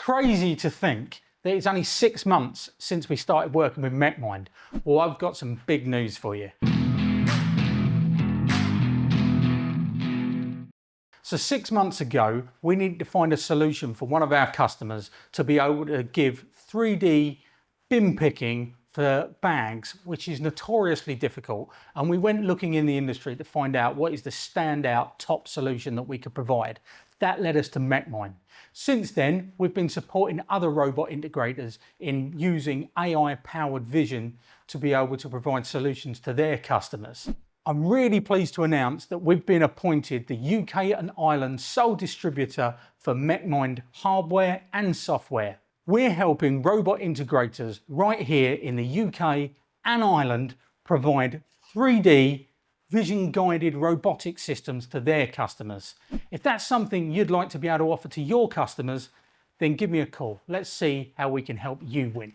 crazy to think that it's only 6 months since we started working with Mech-Mind. Well, I've got some big news for you. So 6 months ago, we needed to find a solution for one of our customers to be able to give 3D bin picking for bags, which is notoriously difficult. And we went looking in the industry to find out what is the standout top solution that we could provide. That led us to Mech-Mind. Since then, we've been supporting other robot integrators in using AI-powered vision to be able to provide solutions to their customers. I'm really pleased to announce that we've been appointed the UK and Ireland sole distributor for Mech-Mind hardware and software. We're helping robot integrators right here in the UK and Ireland provide 3D vision-guided robotic systems to their customers. If that's something you'd like to be able to offer to your customers, then give me a call. Let's see how we can help you win.